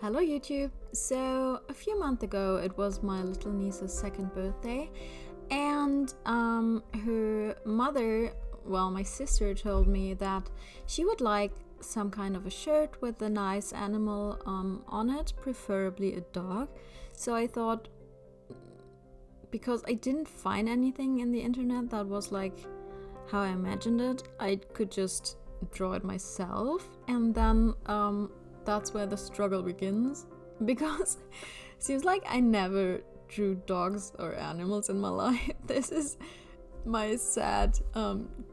Hello YouTube! So a few months ago it was my little niece's second birthday, and her mother, well, my sister, told me that she would like some kind of a shirt with a nice animal on it, preferably a dog. So I thought, because I didn't find anything in the internet that was like how I imagined it, I could just draw it myself, and then that's where the struggle begins, because seems like I never drew dogs or animals in my life. This is my sad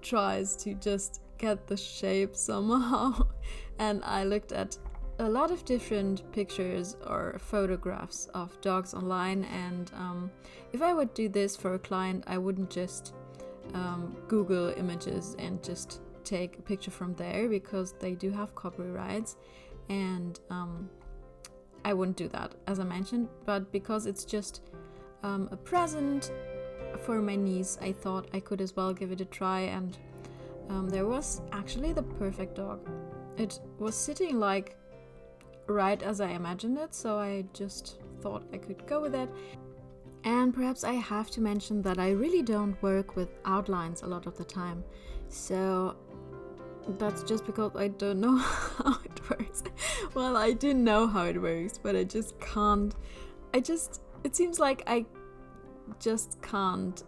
tries to just get the shape somehow. And I looked at a lot of different pictures or photographs of dogs online, and if I would do this for a client, I wouldn't just Google images and just take a picture from there, because they do have copyrights, and I wouldn't do that, as I mentioned. But because it's just a present for my niece, I thought I could as well give it a try, and there was actually the perfect dog. It was sitting like right as I imagined it, so I just thought I could go with it. And perhaps I have to mention that I really don't work with outlines a lot of the time, so that's just because I don't know how it works. Well, I do know how it works, but I just can't. It seems like I just can't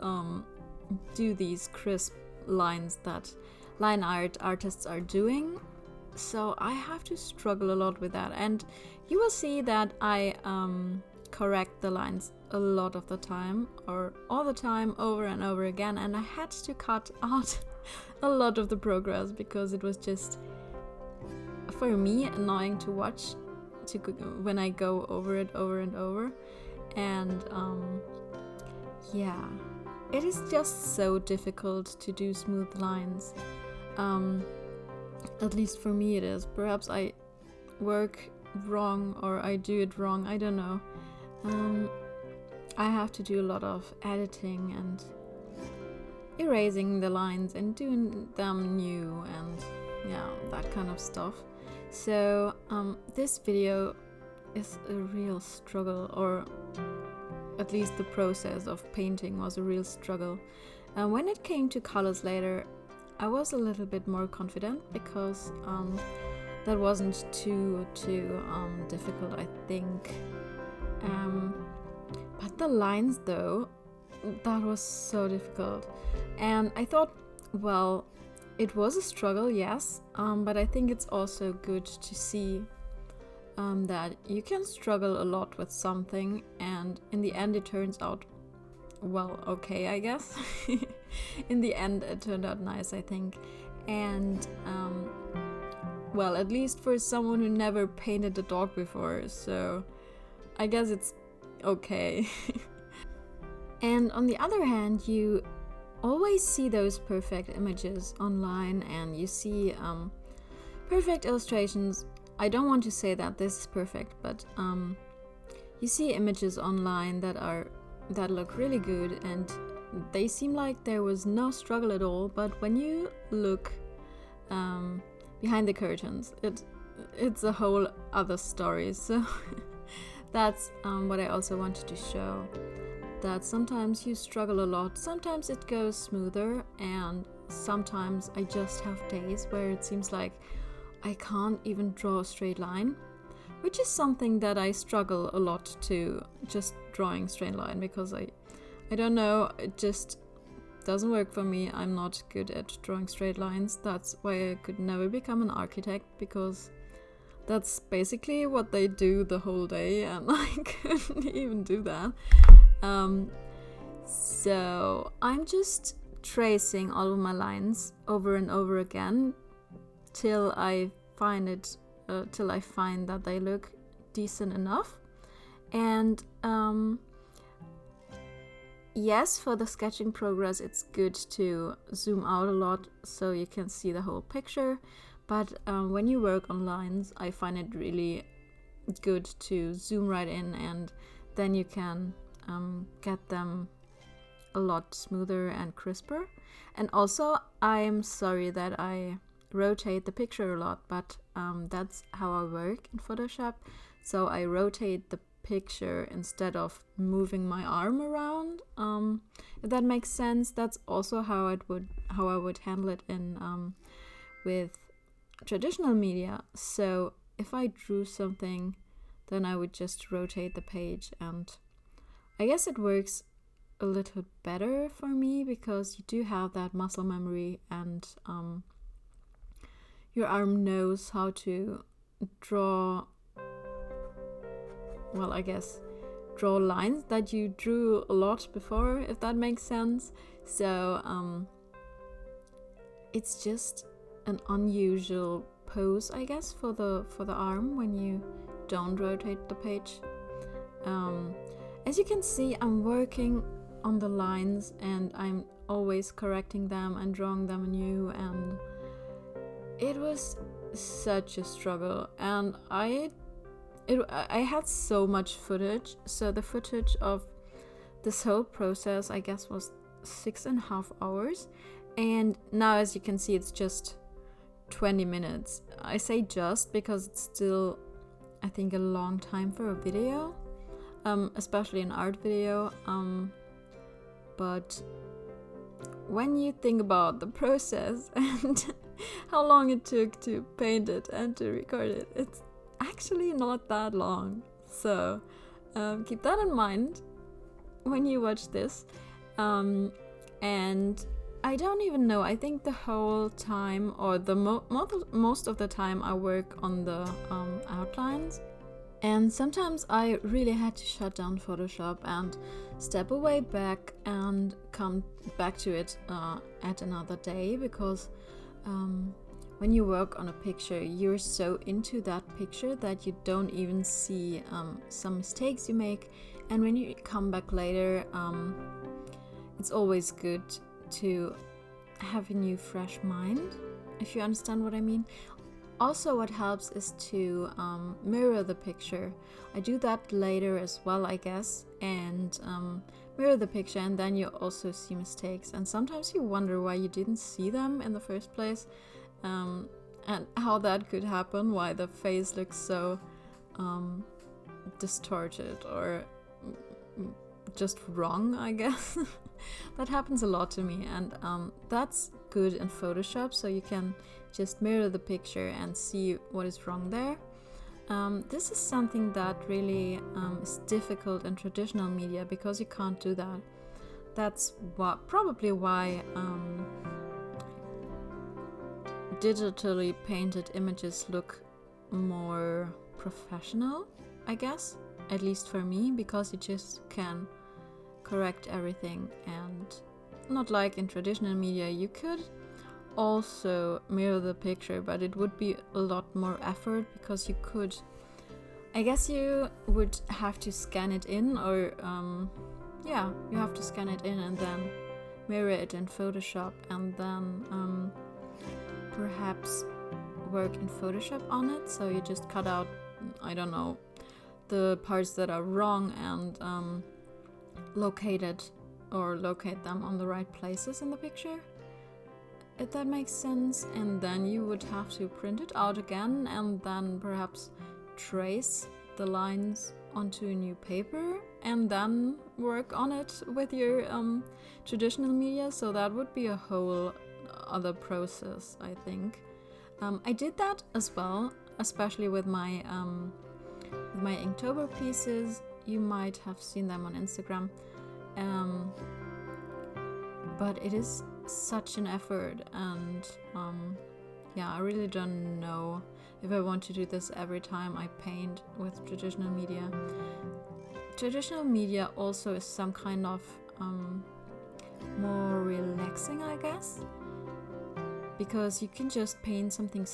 do these crisp lines that line art artists are doing. So I have to struggle a lot with that, and you will see that I correct the lines a lot of the time, or all the time, over and over again, and I had to cut out a lot of the progress because it was just, for me, annoying to watch when I go over it over and over. And yeah, it is just so difficult to do smooth lines. At least for me it is. Perhaps I work wrong, or I do it wrong, I don't know. I have to do a lot of editing and erasing the lines and doing them new, and yeah, that kind of stuff. So this video is a real struggle, or at least the process of painting was a real struggle. And when it came to colors later, I was a little bit more confident, because that wasn't too difficult, I think. But the lines, though, that was so difficult. And I thought, well, it was a struggle, yes, but I think it's also good to see that you can struggle a lot with something, and in the end it turns out, well, okay, I guess. In the end it turned out nice, I think. And well, at least for someone who never painted a dog before, so I guess it's okay. And on the other hand, you always see those perfect images online, and you see perfect illustrations. I don't want to say that this is perfect, but you see images online that look really good, and they seem like there was no struggle at all. But when you look behind the curtains, it's a whole other story. So that's what I also wanted to show, that sometimes you struggle a lot, sometimes it goes smoother, and sometimes I just have days where it seems like I can't even draw a straight line, which is something that I struggle a lot to, just drawing straight line, because I don't know, it just doesn't work for me. I'm not good at drawing straight lines. That's why I could never become an architect, because that's basically what they do the whole day, and I couldn't even do that. So I'm just tracing all of my lines over and over again till I find that they look decent enough. And yes, for the sketching progress it's good to zoom out a lot so you can see the whole picture, but when you work on lines, I find it really good to zoom right in, and then you can get them a lot smoother and crisper. And also, I'm sorry that I rotate the picture a lot, but that's how I work in Photoshop. So I rotate the picture instead of moving my arm around. If that makes sense, that's also how I would handle it in with traditional media. So if I drew something, then I would just rotate the page, and I guess it works a little better for me because you do have that muscle memory, and your arm knows how to draw, well, I guess draw lines that you drew a lot before, if that makes sense. So it's just an unusual pose, I guess, for the arm when you don't rotate the page. As you can see, I'm working on the lines and I'm always correcting them and drawing them anew, and it was such a struggle. And I had so much footage, so the footage of this whole process, I guess, was 6.5 hours, and now, as you can see, it's just 20 minutes. I say just because it's still, I think, a long time for a video, especially an art video, but when you think about the process and how long it took to paint it and to record it, it's actually not that long. So keep that in mind when you watch this. And I don't even know, I think the whole time, or the most of the time, I work on the outlines. And sometimes I really had to shut down Photoshop and step away back and come back to it at another day, because when you work on a picture, you're so into that picture that you don't even see some mistakes you make. And when you come back later, it's always good to have a new fresh mind, if you understand what I mean. Also, what helps is to mirror the picture. I do that later as well, I guess, and mirror the picture, and then you also see mistakes. And sometimes you wonder why you didn't see them in the first place, and how that could happen, why the face looks so distorted or just wrong, I guess. That happens a lot to me, and that's good in Photoshop, so you can just mirror the picture and see what is wrong there. This is something that really is difficult in traditional media because you can't do that. That's probably why digitally painted images look more professional, I guess, at least for me, because you just can correct everything. And not like in traditional media, you could also mirror the picture, but it would be a lot more effort, because you could, I guess you would have to scan it in, or you have to scan it in and then mirror it in Photoshop, and then perhaps work in Photoshop on it. So you just cut out, I don't know, the parts that are wrong and locate them on the right places in the picture, if that makes sense. And then you would have to print it out again and then perhaps trace the lines onto a new paper and then work on it with your traditional media. So that would be a whole other process, I think. I did that as well, especially with my Inktober pieces. You might have seen them on Instagram, but it is such an effort, and I really don't know if I want to do this every time I paint with traditional media. Traditional media also is some kind of more relaxing, I guess, because you can just paint something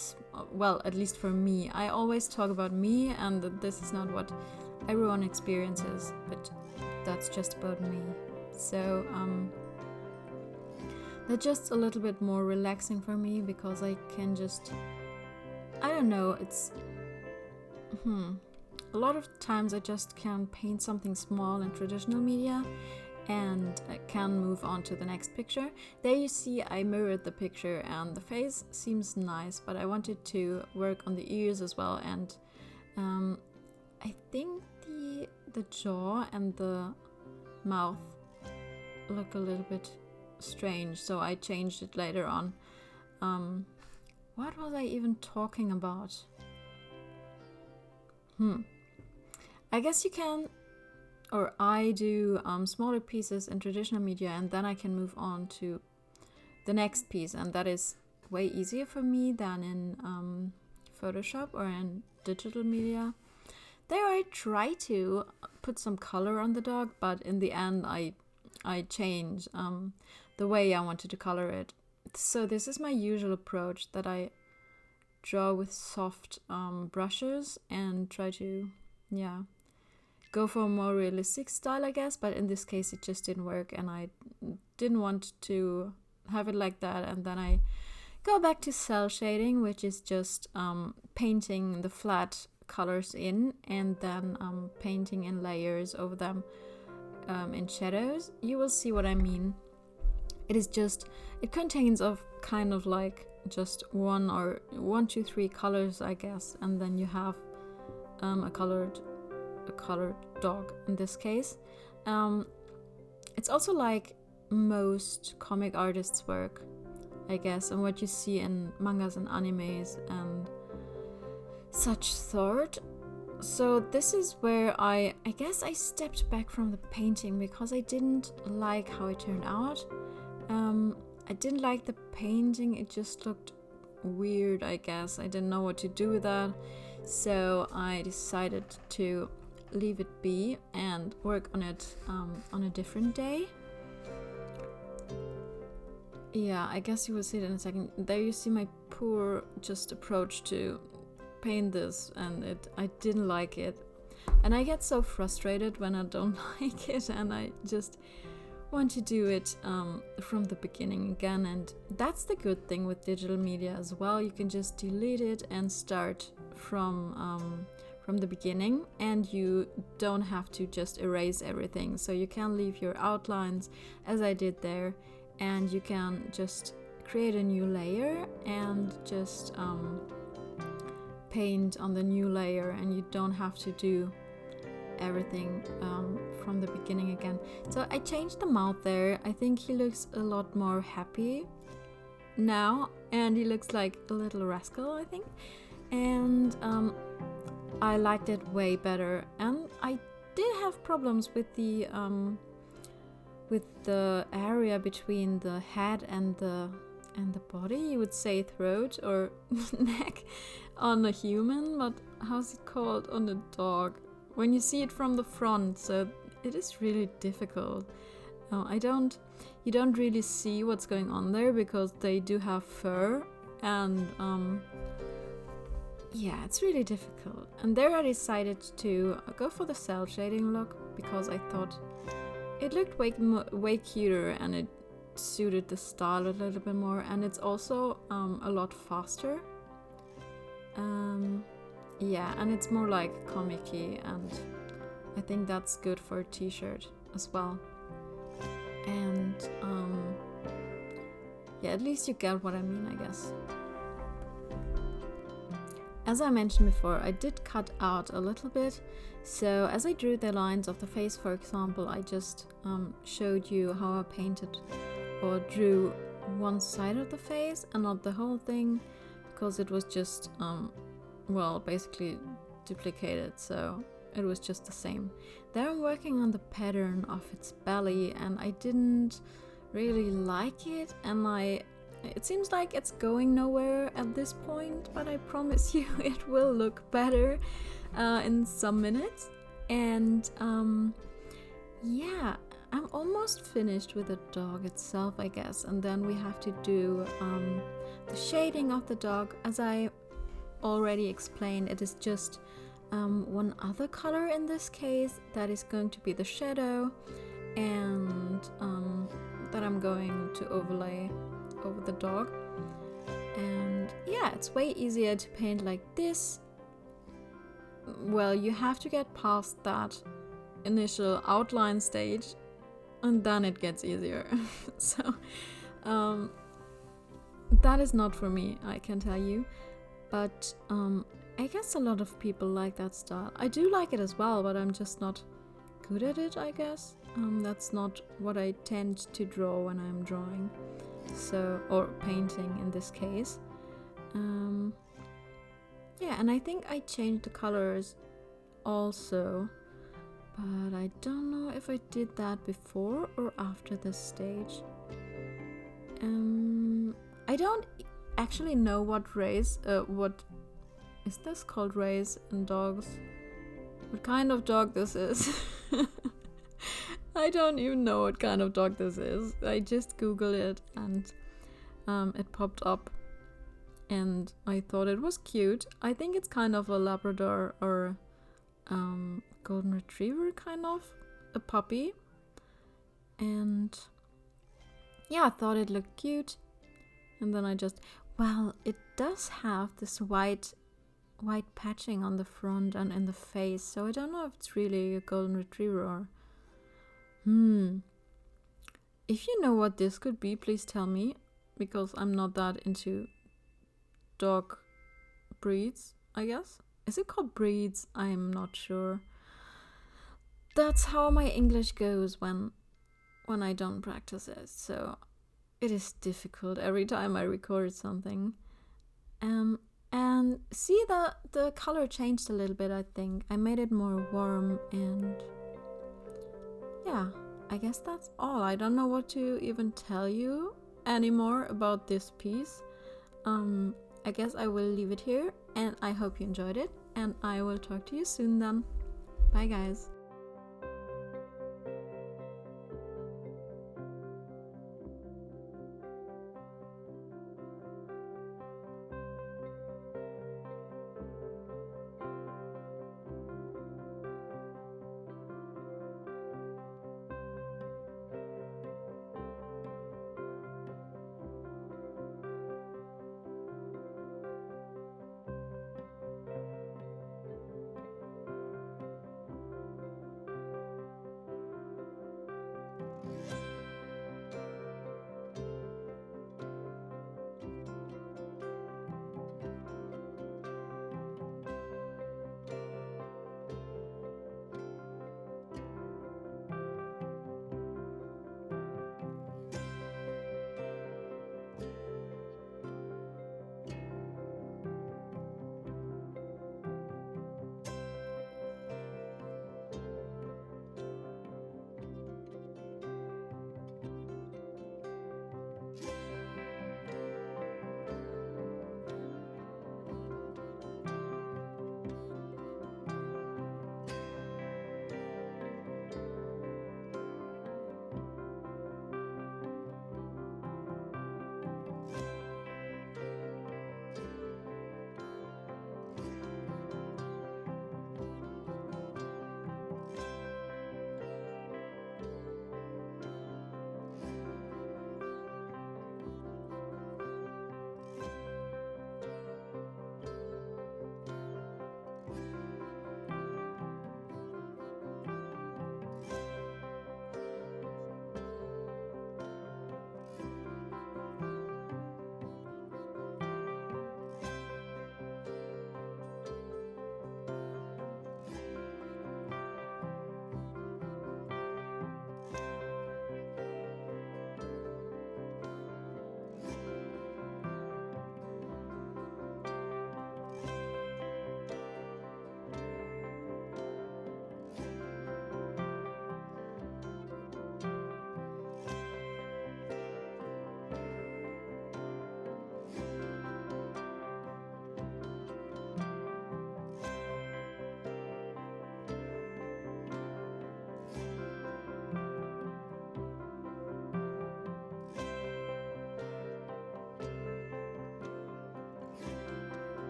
well, at least for me. I always talk about me, and this is not what everyone experiences, but that's just about me. So they're just a little bit more relaxing for me, because I can just, I don't know, it's a lot of times I just can paint something small in traditional media, and I can move on to the next picture. There you see I mirrored the picture and the face seems nice, but I wanted to work on the ears as well, and I think the jaw and the mouth look a little bit strange, so I changed it later on. What was I even talking about? I guess you can, or I do smaller pieces in traditional media, and then I can move on to the next piece, and that is way easier for me than in Photoshop or in digital media. There I try to put some color on the dog, but in the end I change the way I wanted to color it. So this is my usual approach, that I draw with soft brushes and try to, go for a more realistic style, I guess. But in this case it just didn't work, and I didn't want to have it like that. And then I go back to cell shading, which is just painting the flat colors in, and then painting in layers over them in shadows. You will see what I mean. It contains of kind of like just one, two, three colors, I guess, and then you have a colored dog in this case. It's also like most comic artists' work, I guess, and what you see in mangas and animes and such sort. So this is where I guess I stepped back from the painting because I didn't like how it turned out. I didn't like the painting, it just looked weird, I guess. I didn't know what to do with that, so I decided to leave it be and work on it on a different day. Yeah, I guess you will see it in a second. There you see my poor just approach to paint this, and I didn't like it. And I get so frustrated when I don't like it, and I just want to do it from the beginning again. And that's the good thing with digital media as well. You can just delete it and start from the beginning, and you don't have to just erase everything. So you can leave your outlines as I did there, and you can just create a new layer and just paint on the new layer, and you don't have to do everything from the beginning again. So I changed the mouth there. I think he looks a lot more happy now, and he looks like a little rascal, I think. And I liked it way better. And I did have problems with the area between the head and the body. You would say throat or neck on a human, but how's it called on a dog? When you see it from the front, so it is really difficult. You don't really see what's going on there because they do have fur, and it's really difficult. And there I decided to go for the cell shading look because I thought it looked way cuter, and it suited the style a little bit more, and it's also a lot faster. And it's more like comic-y, and I think that's good for a t-shirt as well. And at least you get what I mean, I guess. As I mentioned before, I did cut out a little bit. So as I drew the lines of the face, for example, I just showed you how I painted or drew one side of the face and not the whole thing, because it was just basically duplicated, so it was just the same. Then I'm working on the pattern of its belly, and I didn't really like it, and it seems like it's going nowhere at this point, but I promise you it will look better in some minutes. And I'm almost finished with the dog itself, I guess, and then we have to do the shading of the dog. As I already explained, it is just one other color in this case that is going to be the shadow, and that I'm going to overlay over the dog. And it's way easier to paint like this. Well, you have to get past that initial outline stage and then it gets easier. So that is not for me, I can tell you. But I guess a lot of people like that style. I do like it as well, but I'm just not good at it, I guess. That's not what I tend to draw when I'm drawing, so, or painting in this case. Yeah, and I think I changed the colors also, but I don't know if I did that before or after this stage. I don't actually know what race, what is this called, race in dogs? What kind of dog this is? I don't even know what kind of dog this is. I just googled it and it popped up and I thought it was cute. I think it's kind of a Labrador or Golden Retriever, kind of a puppy. And yeah, I thought it looked cute. And then I just, well, it does have this white patching on the front and in the face, so I don't know if it's really a Golden Retriever or if you know what this could be, please tell me, because I'm not that into dog breeds, I guess. Is it called breeds? I'm not sure. That's how my English goes when I don't practice it, so it is difficult every time I record something. And see, the color changed a little bit, I think. I made it more warm, and yeah, I guess that's all. I don't know what to even tell you anymore about this piece. I guess I will leave it here, and I hope you enjoyed it, and I will talk to you soon then. Bye guys.